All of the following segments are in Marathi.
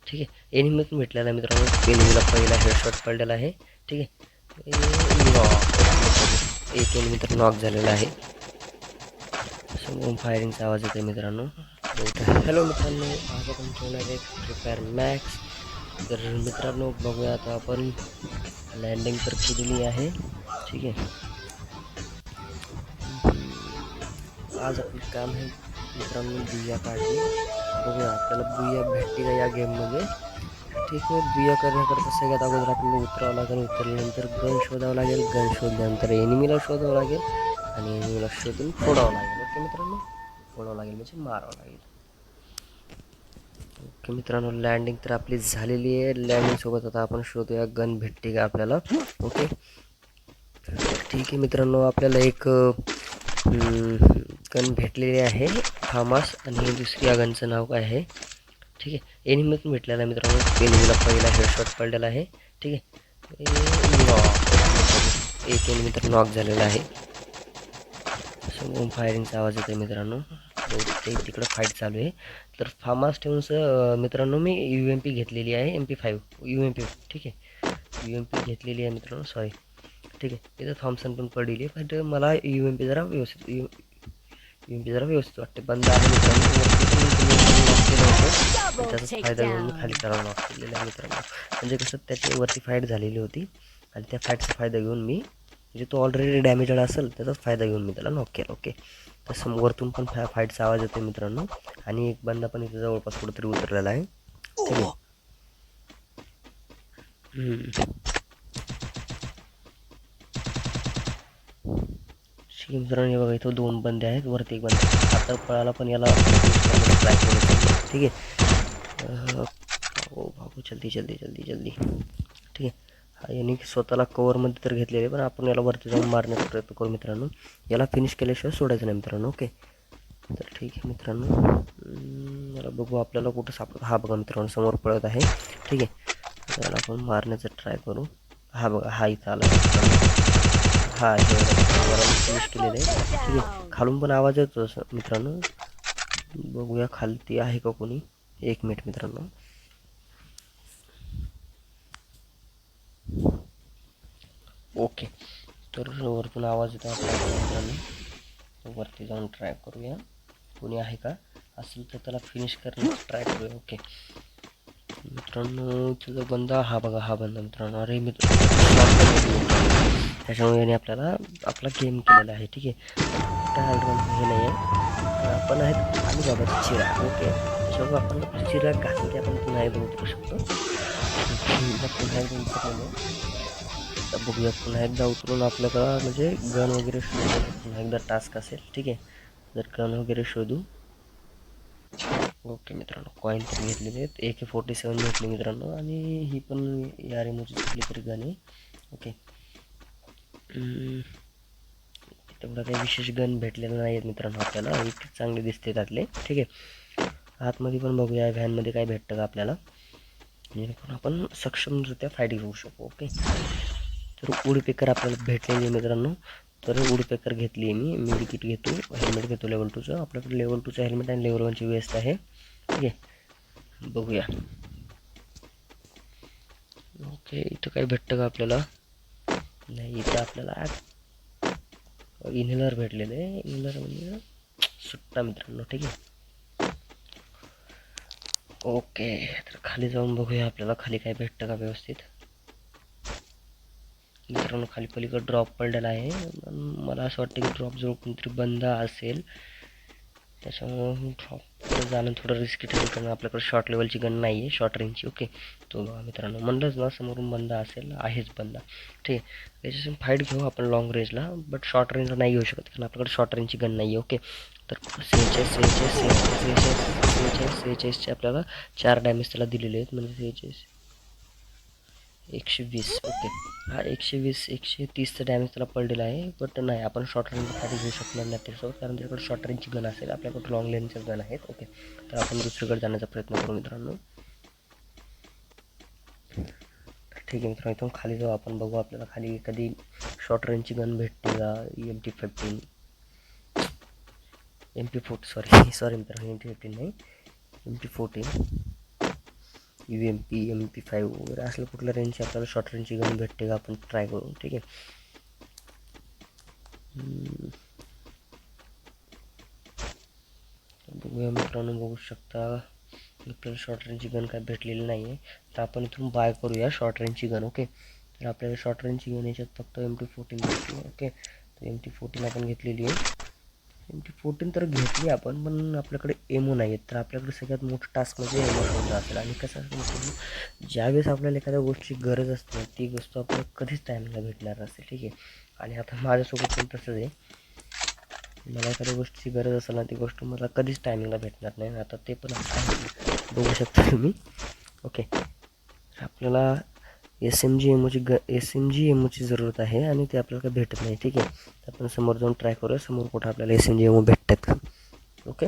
ठीक आहे. एनिमीतून भेटलेला मित्रांनो, एनिमीला पहिला हेडशॉट पडलेला आहे. ठीक आहे. एक एनिमी तर नॉक झालेला आहे. समोरून फायरिंगचा आवाज येतो मित्रांनो. हॅलो मित्रांनो, आज आपण खेळणार आहे फ्री फायर मॅक्स. तर मित्रांनो बघूया आता आपण लँडिंग तर केलेली आहे. ठीक आहे. आज आपलं काम आहे मित्रांनो बुया काढणे. बघूया आपल्याला बुया भेटते का या गेममध्ये. ठीक आहे. बुया करण्याकरता सगळ्यात अगोदर आपल्याला उतरावं लागेल. उतरल्यानंतर गन शोधावं लागेल. गन शोधल्यानंतर एनिमीला शोधावं लागेल आणि एनिमीला शोधून फोडावं लागेल. ओके मित्रांनो, फोडावं लागेल म्हणजे मारावं लागेल. ओके मित्रांनो, लँडिंग तर आपली झालेली आहे. लँडिंग सोबत आता आपण शोधूया गन भेटते का आपल्याला. ओके ठीक आहे मित्रांनो, आपल्याला एक गन भेटलेली आहे फार्मास आणि दुसऱ्या गनचं नाव काय आहे. ठीक आहे. एनिमीतून भेटलेला आहे मित्रांनो, एनिमीला पहिला हेडशॉट पडलेला आहे. ठीक आहे. एक एनिमी तर नॉक झालेला आहे. समोरून फायरिंगचा आवाज येतो मित्रांनो. ते तिकडं फाईट चालू आहे. तर फार्मास ठेवून मित्रांनो मी UMP घेतलेली आहे, MP5 UMP. ठीक आहे. UMP घेतलेली आहे मित्रांनो, सॉरी. ठीक आहे. तिथं थॉम्सन पण पडलेली आहे, पण मला UMP जरा व्यवस्थित वाटते. बंद आहे मित्रांनो, त्याचा फायदा घेऊन मी खाली करावं लॉक केलेला आहे मित्रांनो. म्हणजे कसं त्याच्यावरती फाईट झालेली होती आणि त्या फाईटचा फायदा घेऊन मी, म्हणजे तो ऑलरेडी डॅमेजेड असेल त्याचाच फायदा घेऊन मी त्याला नॉक केला. ओके. तसं वरतून पण फाईटचा आवाज येतो मित्रांनो आणि एक बंदा पण इथे जवळपास कुठेतरी उतरलेला आहे. ठीक आहे. मित्रांनो हे बघा, इथं 2 बंदे आहेत. वरती एक बंदा आता पळाला, पण याला ट्राय करू. ठीक आहे. भाऊ जल्दी जल्दी जल्दी जल्दी. ठीक आहे. हा याने स्वतःला कवरमध्ये तर घेतलेले, पण आपण याला वरती जाऊन मारण्याचा प्रयत्न करू मित्रांनो. याला फिनिश केल्याशिवाय सोडायचं नाही मित्रांनो. ओके. तर ठीक आहे मित्रांनो, मला बघू आपल्याला कुठं सापडत. हा बघा मित्रांनो, समोर पळत आहे. ठीक आहे. त्याला आपण मारण्याचा ट्राय करू. हा बघा, हा इथं आला. हा फिनिश केलेलं आहे. ठीक आहे. खालून पण आवाज येतो मित्रांनो. बघूया खालती आहे का कोणी. 1 मिनिट मित्रांनो. ओके. तर वरतून आवाज येतो मित्रांनो. वरती जाऊन ट्राय करूया कोणी आहे का. असेल तर त्याला फिनिश करण्याचा ट्राय करूया. ओके मित्रांनो, तुझा बंदा हा बघा, हा बंदा मित्रांनो. अरे मित्र, त्याच्यामुळे याने आपल्याला आपला गेम केलेला आहे. ठीक आहे. हे नाही आहे, आपण आहेत आणि बाबाची चिरा. ओके. त्याच्यामुळे आपण चिरा घातली की आपण पुन्हा एकदा उतरू शकतो. पुन्हा एकदा उतरलेलो. तर बघूया, पुन्हा एकदा उतरून आपल्याकडं म्हणजे गन वगैरे शोधू. पुन्हा एकदा टास्क असेल. ठीक आहे. जर गन वगैरे शोधू. ओके मित्रांनो, कॉईन तर घेतलेले आहेत. AK-47 घेतली मित्रांनो आणि ही पण या रेमोची कुठली तरी गन आहे. ओके. तेवढं काही विशेष गन भेटलेलं नाही आहेत मित्रांनो आपल्याला. एक चांगले दिसते त्यातले. ठीक आहे. आतमध्ये पण बघूया व्हॅनमध्ये काय भेटतं का आपल्याला, जेणेकरून आपण सक्षमरित्या फाईट घेऊ शकू. ओके. तर उडपेकर आपल्याला भेटलेली मित्रांनो. तर उडपेकर घेतली आहे मी. मेडिकिट घेतो, हेल्मेट घेतो लेवल 2चं. आपल्याकडे लेवल 2चं हेल्मेट आणि लेवल 1ची वेस्ट आहे. ठीक आहे. बघूया. ओके. इथं काही भेटतं का आपल्याला. नाही, इथं आपल्याला इनहेलर भेटलेलं आहे. इनहेलर म्हणजे सुट्टा मित्रांनो. ठीक आहे. ओके. तर खाली जाऊन बघूया आपल्याला खाली काय भेटतं का व्यवस्थित. मित्रांनो खाली पलीकडे ड्रॉप पडलेला आहे. मला असं वाटतं की ड्रॉप जवळ कोणतरी बंदा असेल, त्याच्यामुळं ड्रॉप जाणं थोडं रिस्की ठरेल, कारण आपल्याकडे शॉर्ट लेवलची गन नाही आहे, शॉर्ट रेंजची. ओके. तो बघा मित्रांनो, म्हणलंच ना समोरून बंदा असेल, आहेच बंदा. ठीक आहे. त्याच्यासून फाईट घेऊ आपण लॉंग रेंजला, बट शॉर्ट रेंजला नाही घेऊ शकत, कारण आपल्याकडे शॉर्ट रेंजची गन नाही आहे. ओके. तर 46चे आपल्याला 4 डॅमेज त्याला दिलेले आहेत, म्हणजे 46 120. ओके. हा 120-130चं डॅमेज त्याला पडलेला आहे, बट नाही आपण शॉर्ट रेंजसाठी घेऊ शकणार नाही त्याच्यासोबत, कारण त्याच्याकडे शॉर्ट रेंजची गन असेल. आपल्याकडे लॉंग रेंजच्या गन आहेत. ओके. तर आपण दुसरीकडे जाण्याचा प्रयत्न करू मित्रांनो. ठीक आहे मित्रांनो, इथून खाली जाऊ आपण. बघू आपल्याला खाली एखादी शॉर्ट रेंजची गन भेटते का. MP15 MP40 सॉरी मित्रांनो, MP15 नाही, MP14. UMP MP5 वगैरे असलं कुठल्या रेंजची आपल्याला शॉर्ट रेंजची गन भेटते का आपण ट्राय करू. ठीक आहे. बघूया मित्रांनो, बघू शकता आपल्याला शॉर्ट रेंजची गन काय भेटलेली नाही आहे. तर आपण इथून बाय करूया शॉर्ट रेंजची गन. ओके. तर आपल्याला शॉर्ट रेंजची गन याच्यात फक्त MT14 भेटली. ओके. तर MT14 आपण घेतलेली आहे. MT14 तर घेतली आपण, पण आपल्याकडे एमओ नाही आहेत. तर आपल्याकडे सगळ्यात मोठं टास्क म्हणजे एमओ शोधणं असेल. आणि कसं असतं, ज्यावेळेस आपल्याला एखाद्या गोष्टीची गरज असते ती गोष्ट आपल्याला कधीच टायमिंगला भेटणार नसेल. ठीक आहे. आणि आता माझ्यासोबत पण तसंच आहे. मला एखाद्या गोष्टीची गरज असेल ना, ती गोष्ट मला कधीच टायमिंगला भेटणार नाही. आता ते पण बघू शकता तुम्ही. ओके. आपल्याला SMG एमओची जरूरत आहे आणि ते आपल्याला काही भेटत नाही. ठीक आहे. तर आपण समोर जाऊन ट्राय करूया, समोर कुठं आपल्याला SMG एमओ भेटतात का. ओके.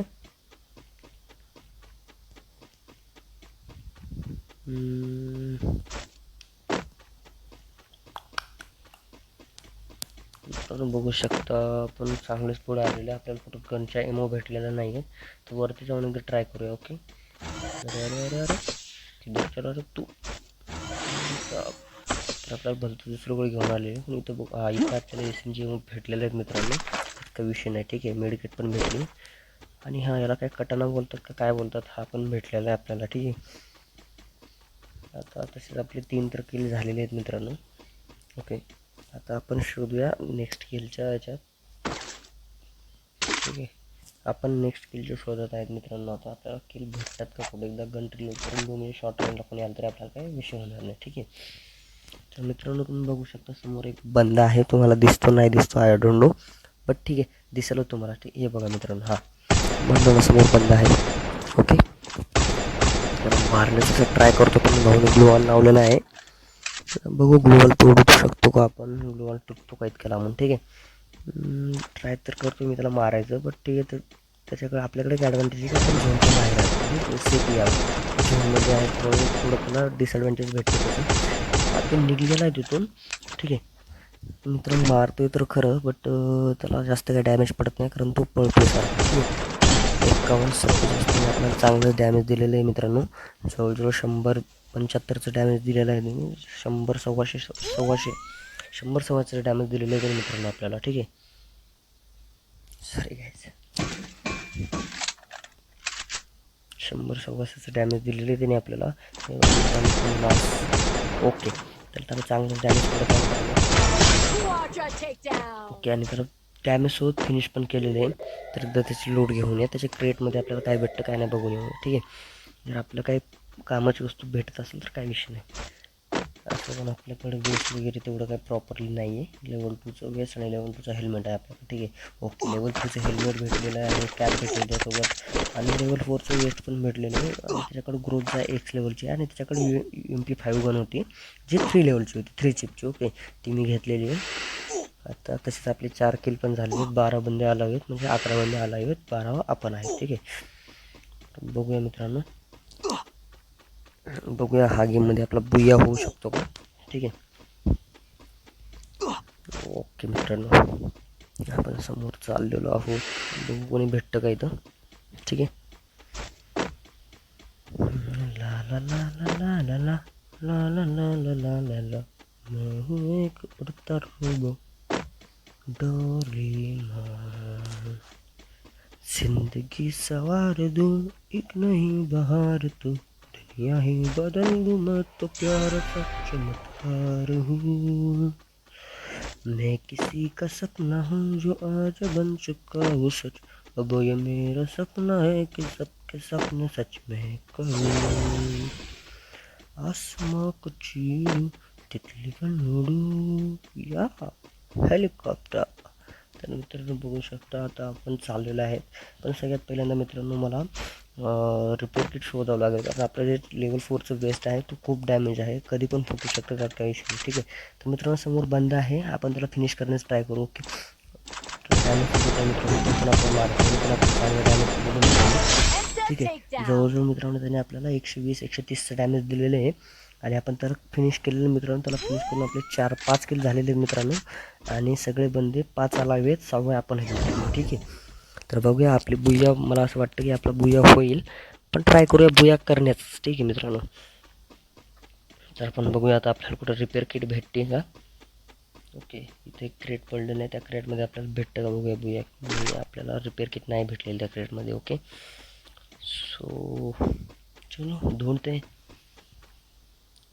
तर बघू शकता आपण चांगलेच पुढे आलेले, आपल्याला कुठं गनच्या एमओ भेटलेला नाही आहे. तर वरती जाऊन एकदा ट्राय करूया. ओके. अरे अरे अरे अरे तिथे अरे तू, तर आपल्याला भलतं दुसरीकडे घेऊन आले. पण इथं बघ, इथं आपल्याला SMG एमओ भेटलेले आहेत मित्रांनो. काही विषय नाही. ठीक आहे. मेडिकेट पण भेटली. आणि याला काय कटाना बोलतात का काय बोलतात, हा पण भेटलेला आहे आपल्याला. ठीक आहे. आता तसेच आपले 3 तर किल झालेले आहेत मित्रांनो. ओके. आता आपण शोधूया नेक्स्ट किलच्या याच्यात. ठीक आहे. आपण नेक्स्ट किलच्या शोधत आहेत मित्रांनो. आता आपल्याला किल भेटतात का कुठे, एकदा गन रिलोड करून घेऊन म्हणजे शॉर्ट रेंजला कोणी आलं तरी आपल्याला काही विषय होणार नाही. ठीक आहे. तर मित्रांनो, तुम्ही बघू शकता समोर एक बंदा आहे. तुम्हाला दिसतो नाही दिसतो आय डोंट नो, बट ठीक आहे, दिसेल तुम्हाला. ठीक हे बघा मित्रांनो, हा बंदा समोर बंदा आहे. ओके. तर मारण्याचं ट्राय करतो, पण भाऊने ग्लोवाल लावलेला आहे. बघू ग्लोवाल तोडू शकतो का आपण, ग्लोवाल तुटतो का इतक्या लांबून. ठीक आहे. ट्राय तर करतो मी त्याला मारायचं, बट ठीक आहे. तर त्याच्याकडे आपल्याकडे एक ॲडव्हान्टेज आहे की आपण झोनच्या बाहेर आहे, सेफी आहे झोनमध्ये आहे, थोडं त्याला डिसएडव्हान्टेज भेटते तसं. आपण निघलेला आहे तिथून. ठीक आहे. मित्रांनो मारतोय तर खरं, बट त्याला जास्त काही डॅमेज पडत नाही, कारण तो पळतोय सारखं. 51-47 आपल्याला चांगलं डॅमेज दिलेलं आहे मित्रांनो. जवळजवळ 100-75चं डॅमेज दिलेलं आहे. 100-100-100-125चं डॅमेज दिलेलं आहे मित्रांनो आपल्याला. ठीक आहे. सॉरी घ्यायचं 100-125चं डॅमेज दिलेलं आहे त्याने आपल्याला. ओके. तर त्याला चांगलं डॅमेज पडत आहे. ओके. आणि त्याला डॅमेजसोबत फिनिश पण केलेले आहे. तर एकदा त्याची लोड घेऊन या, त्याच्या क्रेटमध्ये आपल्याला काय भेटतं काय नाही बघून येऊ. ठीक आहे. जर आपलं काही कामाची वस्तू भेटत असेल तर काही विषय नाही. असं पण आपल्याकडे वेस्ट वगैरे तेवढं काही प्रॉपरली नाही आहे. लेवल 2चं वेस्ट आणि लेवल 2चा हेल्मेट आहे आपल्याकडे. ठीक आहे. ओके. लेवल 3चं हेल्मेट भेटलेलं आहे आणि कॅप भेटलेलं आहे सोबत. आणि लेवल 4चं वेस्ट पण भेटलेलं आहे. आणि त्याच्याकडे ग्रोथचा X लेवलची आहे आणि त्याच्याकडे MP5 गन होती जी 3 लेवलची होती, 3 चिपची. ओके. ती मी घेतलेली आहे. आता तसेच आपले 4 किल पण झाले आहेत. 12 बंदे आला आहेत, म्हणजे 11 बंदे आला आहेत, 12 आपण आहेत. ठीक आहे. बघूया मित्रांनो, बघूया हा गेममध्ये आपला बुया होऊ शकतो का. ठीक आहे. ओके मित्रांनो, आपण समोर चाललेलो आहोत. बघू कोणी भेटतं का इथं. ठीक आहे. ला ला ला ला ला ला ला ला ला ला ला ला ला ला मैं हूँ एक उड़ता रोबो डोरेमोन, जिंदगी सवार दूँ एक नई बहार तो, दुनिया ही बदल दूँ मैं तो प्यार का चमत्कार हूँ, मैं किसी का सपना हूँ जो आज बन चुका हूँ सच, अब ये मेरा सपना है कि सबके सपने सच में करूँ, आसमां को चीरूं, तितली पण उडू या हेलिकॉप्टर. तर मित्रांनो बघू शकता आता आपण चाललेलो आहे. पण सगळ्यात पहिल्यांदा मित्रांनो मला रिपेअर किट शोधावं लागेल, कारण आपलं जे लेवल 4चं वेस्ट आहे तो खूप डॅमेज आहे, कधी पण फुटू शकतं त्यात काही इश्यू. ठीक आहे. तर मित्रांनो समोर बंद आहे, आपण त्याला फिनिश करण्यास ट्राय करू. ओके. ठीक आहे. जवळजवळ मित्रांनो त्याने आपल्याला 120-130चं डॅमेज दिलेलं आहे. आणि आपण त्याला फिनिश केलेलं मित्रांनो. त्याला फिनिश करून आपले 4-5 किल झालेले मित्रांनो. आणि सगळे बंदे 5 आलावेत, 6वे आपण घेतले. ठीक आहे. तर बघूया आपली बुया, मला असं वाटतं की आपला बुया होईल, पण ट्राय करूया बुया करण्याचं. ठीक आहे मित्रांनो. तर आपण बघूया आता आपल्याला कुठं रिपेअर किट भेटते का. ओके, इथे एक क्रेट पडलेलं आहे, त्या क्रेटमध्ये आपल्याला भेटतं का बघूया. बघूया, आपल्याला रिपेअर किट नाही भेटलेलं त्या क्रेटमध्ये. ओके, सो चलो ढूंढते.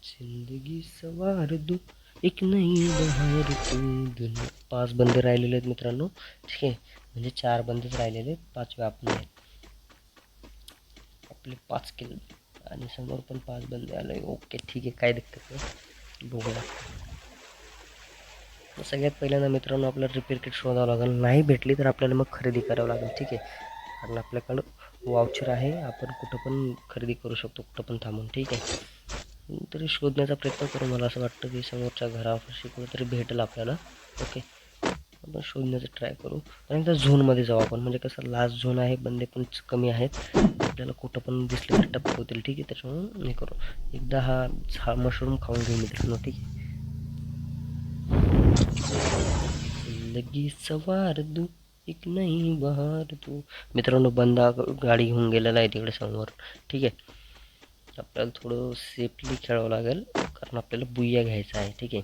जिंदगी सवार दू एक नई बहार तू दुनिया. 5 बंदे राहिलेले आहेत मित्रांनो. ठीक आहे, म्हणजे 4 बंदेच राहिलेले आहेत, 5वे आपण आहेत. आपले 5 किल आणि समोर पण 5 बंदे आले. ओके ठीक आहे, काय दिक्कत नाही, बघूया. सगळ्यात पहिल्यांदा मित्रांनो आपल्याला रिपेअर किट शोधावं लागेल. नाही भेटली तर आपल्याला मग खरेदी करावं लागेल. ठीक आहे, कारण आपल्याकडं वाउचर आहे, आपण कुठं पण खरेदी करू शकतो, कुठं पण थांबून. ठीक आहे, तरी शोधण्याचा प्रयत्न करू. मला असं वाटतं की समोरच्या घरापाशी कुठेतरी भेटेल आपल्याला. ओके, आपण शोधण्याचा ट्राय करू. आणि एकदा झोनमध्ये जाऊ आपण, म्हणजे कसं लास्ट झोन आहे, बंदे पण कमी आहेत, आपल्याला कुठं पण दिसले तर टपकवतील. ठीक आहे, त्याच्यामुळे हे करू. एकदा हा मशरूम खाऊन घेऊ मित्रांनो. ठीक आहे, जिंदगी सवार दू एक नई बहार तू. मित्रांनो बंदा गाडी घेऊन गेलेला आहे तिकडे समोर. ठीक आहे, आपल्याला थोडं सेफली खेळावं लागेल, कारण आपल्याला बुया घ्यायचा आहे. ठीक आहे,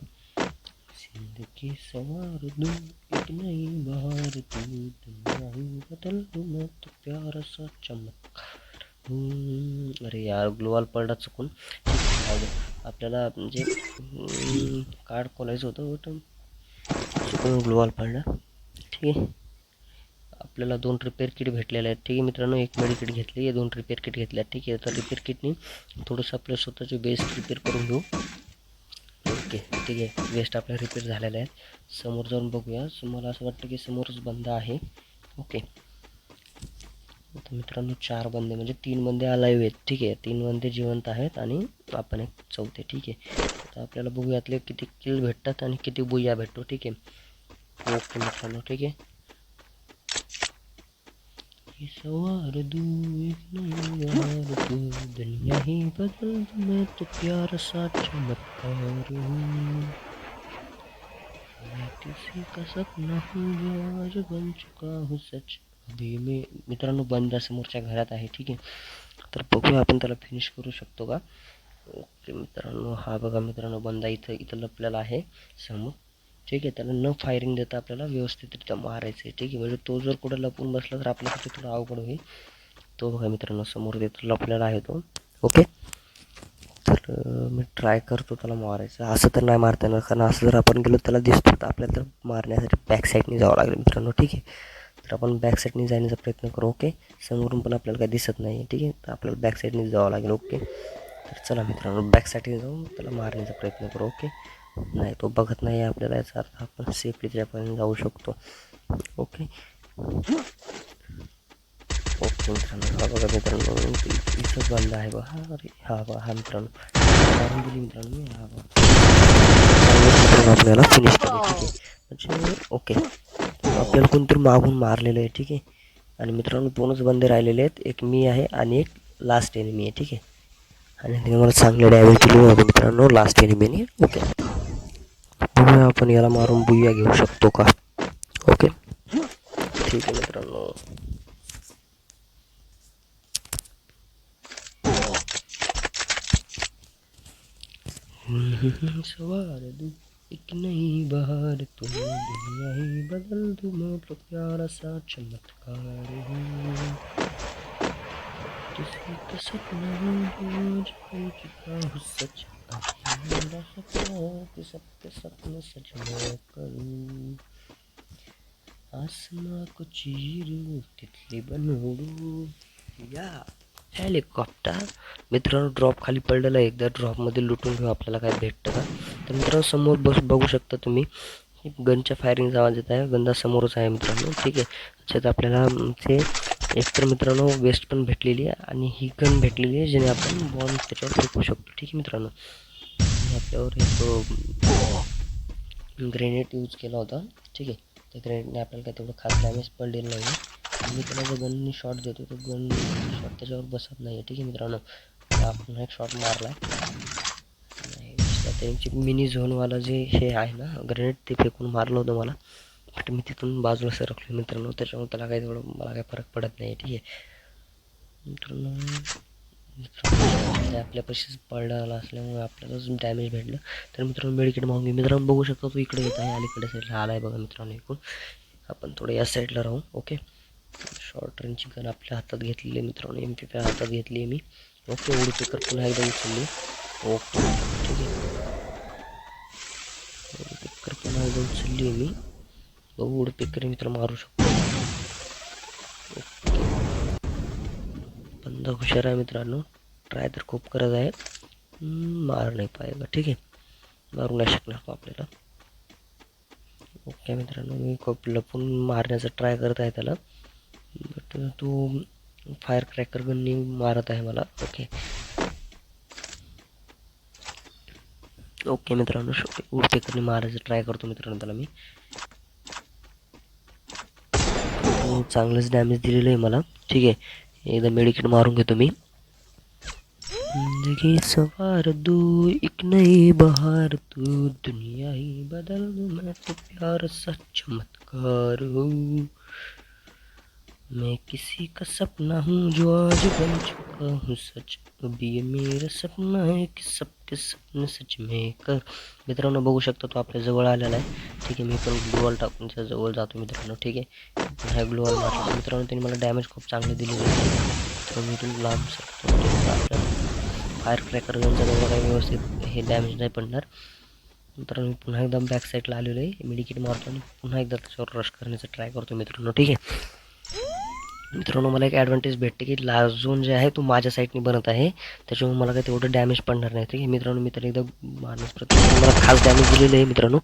जिंदगी सवार दू एक नई बहार तू दुनिया ही बदल दूँ मैं तो प्यारा सा चमत्कार. अरे यार, ग्लोवाल पडला चुकून. आपल्याला म्हणजे कार्ड खोलायचं होतं, चुकून ग्लोवाल पडला. ठीक आहे, आपल्याला 2 रिपेअर किट भेटलेले आहेत. ठीक आहे मित्रांनो, एक मेडी किट घेतली, 2 रिपेअर किट घेतल्या. ठीक आहे, तर रिपेअर किटने थोडंसं आपल्या स्वतःचे बेस्ट रिपेअर करून घेऊ. ओके ठीक आहे, वेस्ट आपल्या रिपेअर झालेल्या आहेत. समोर जाऊन बघूया. मला असं वाटतं की समोरच बंद आहे. ओके, आता मित्रांनो 4 बंदे म्हणजे 3 बंदे अलाइव्ह आहेत. ठीक आहे, 3 बंदे जिवंत आहेत आणि आपण एक चौथे. ठीक आहे, आता आपल्याला बघूयातले किती किल भेटतात आणि किती बुया भेटतो. ठीक आहे, ओके मित्रांनो. ठीक आहे, सवार दू एक नई बहार तू दुनिया ही बदल दूँ मैं तो प्यारा सा चमत्कार हूँ, मैं किसी का सपना हूँ जो आज बन चुका हूँ सच. अभी मी मित्रांनो बंदा समोरच्या घरात आहे. ठीक आहे, तर बघूया आपण त्याला फिनिश करू शकतो का. ओके मित्रांनो, हा बघा मित्रांनो, बंदा इथं लपलेला आहे समोर. ठीक आहे, त्याला न फायरिंग देता आपल्याला व्यवस्थितरित्या मारायचं आहे. ठीक आहे, म्हणजे तो जर कुठं लपून बसला तर आपल्यासाठी थोडं अवघड होईल. तो बघा मित्रांनो समोर तिथं लपलेला आहे तो. ओके, तर मी ट्राय करतो त्याला मारायचं. असं तर नाही मारता येणार, कारण असं जर आपण गेलो त्याला दिसतो तर आपल्याला तर मारण्यासाठी बॅक साईडने जावं लागेल मित्रांनो. ठीक आहे, तर आपण बॅक साईडने जाण्याचा प्रयत्न करू. ओके, समोरून पण आपल्याला काही दिसत नाही. ठीक आहे, तर आपल्याला बॅक साईडने जावं लागेल. ओके, तर चला मित्रांनो बॅक साईडने जाऊन त्याला मारण्याचा प्रयत्न करू. ओके, नाही तो बघत नाही आहे आपल्याला, याचा अर्थ आपण सेफली त्याच्यापर्यंत जाऊ शकतो. ओके ओके मित्रांनो, हा बघा मित्रांनो इथंच बंद आहे बघा. अरे हा बघा, हा मित्रांनो मारून दिली मित्रांनो. हा बघा मित्रांनो, आपल्याला फिनिश केले. ठीक आहे, म्हणजे ओके, आपल्याला कोणतरी मागून मारलेलं आहे. ठीक आहे, आणि मित्रांनो 2च बंदे राहिलेले आहेत, एक मी आहे आणि एक लास्ट एनिमी आहे. ठीक आहे, आणि त्याने मला चांगले डॅमेज दिले होते मित्रांनो लास्ट एनिमीने. ओके, बघूया आपण याला मारून बुया घेऊ शकतो का. ओके ठीक आहे मित्रांनो, सवार दू एक नई बहार तू दुनिया ही बदल दूँ मैं तो प्यारा सा चमत्कार हूँ, किसी का सपना हूँ जो बन चुका हूँ सच. मेरा सपना कि सबके सपने सच मैं करूँ, आसमां को चीरूं तितली बनूं. या हेलिकॉप्टर मित्रांनो ड्रॉप खाली पडलेला आहे. एकदा ड्रॉपमध्ये लुटून घेऊ, आपल्याला काय भेटतं का. तर मित्रांनो समोर बघू शकता तुम्ही, गनच्या फायरिंगचा आवाज येत आहे. गंदा समोरच आहे मित्रांनो. ठीक आहे, त्याच्यात आपल्याला ते एकतर मित्रांनो वेस्ट पण भेटलेली आहे आणि ही गन भेटलेली आहे, जेणे आपण बॉम्ब त्याच्यावर फेकू शकतो. ठीक आहे मित्रांनो, आपल्यावर एक ग्रेनेड यूज केला होता. ठीक आहे, त्या ग्रेनेडने आपल्याला काय तेवढं खास डॅमेज पडलेलं नाही. मी त्याला जो गननी शॉट देतो तो गन शॉट त्याच्यावर बसत नाही. ठीक आहे मित्रांनो, आपण एक शॉट मारला नाही, त्यांची मिनी झोनवाला जे हे आहे ना ग्रेनेड, ते फेकून मारलं होतं मला, बट मी तिथून बाजूला सरकलो मित्रांनो, त्याच्यामुळे त्याला काही तेवढं मला काही फरक पडत नाही. ठीक आहे मित्रांनो, मित्रांनो आपल्यापाशीच पडला असल्यामुळे आपल्यालाच डॅमेज भेटलं. तर मित्रांनो मेडिकेट मागून घेऊ. मित्रांनो बघू शकतो तो इकडे येत आहे, अलीकडे साईडला आला आहे बघा मित्रांनो. इकडून आपण थोडं या साईडला राहू. ओके, शॉर्ट रेंजची गन आपल्या हातात घेतलेली आहे मित्रांनो, MP5 हातात घेतली आहे मी. ओके, वुड पेकर पुन्हा एकदा उचलली. ओके ठीक आहे, वुड पेकर पुन्हा एकदा उचलली आहे मी. वुड पेकर मित्र मारू शकतो. बंदा हुशार आहे मित्रांनो, ट्राय तर खूप करत आहे, मार नाही पाहिजे. ठीक आहे, मारू नाही शकणार तो आपल्याला. ओके मित्रांनो, मी खूप लपून मारण्याचा ट्राय करत आहे त्याला, बट तो फायर क्रॅकर गननी मारत आहे मला. ओके ओके मित्रांनो, वुड पेकरने मारायचा ट्राय करतो मित्रांनो त्याला मी. चांगलंच डॅमेज दिलेलं आहे मला. ठीक आहे, एकदा मेडिकेट मारून घेतो मी. जिंदगी सवार दू एक नई बहार, तू दुनिया ही बदल दूं, मैं तो प्यार सा चमत्कार हूँ. मैं किसी का सपना हूँ जो आज बन चुका हूँ सच, अभी ये मेरा सपना है की सबके सपने सच में कर. मित्रांनो बघू शकता तो आपल्या जवळ आलेला आहे. ठीक आहे, मी पण ग्लोअल टाकून त्याच्या जवळ जातो मित्रांनो. ठीक आहे, पुन्हा ग्लोअल मारला मित्रांनो, त्यांनी मला डॅमेज खूप चांगले दिलेले आहे. तर मी इथून लांब शकतो. फायर क्रॅकर गनचा तेवढा काही व्यवस्थित हे डॅमेज नाही पडणार. नंतर मी पुन्हा एकदा बॅक साईडला आलेलो आहे, मेडिकेट मारतो आणि पुन्हा एकदा त्याच्यावर रश करण्याचा ट्राय करतो मित्रांनो. ठीक आहे मित्रांनो, मला एक ॲडव्हान्टेज भेटते की लास्ट झोन जे आहे तो माझ्या साईडने बनत आहे, त्याच्यामुळे मला काही तेवढं डॅमेज पडणार नाही. ठीक आहे मित्रांनो, मी तर एकदा मारण्यास प्रत्येक मला खास डॅमेज दिलेलं आहे मित्रांनो.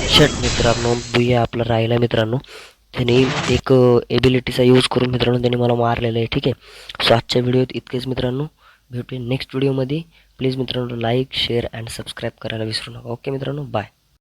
शट मित्रांनो, बुया आपला राहिला मित्रांनो. त्याने एक एबिलिटीचा यूज करून मित्रांनो त्याने मला मारलेलं आहे. ठीक आहे, सो आजच्या व्हिडिओत इतकेच मित्रांनो, भेटूया नेक्स्ट व्हिडिओमध्ये. प्लीज मित्रांनो लाईक शेअर अँड सबस्क्राईब करायला विसरू नका. ओके मित्रांनो, बाय.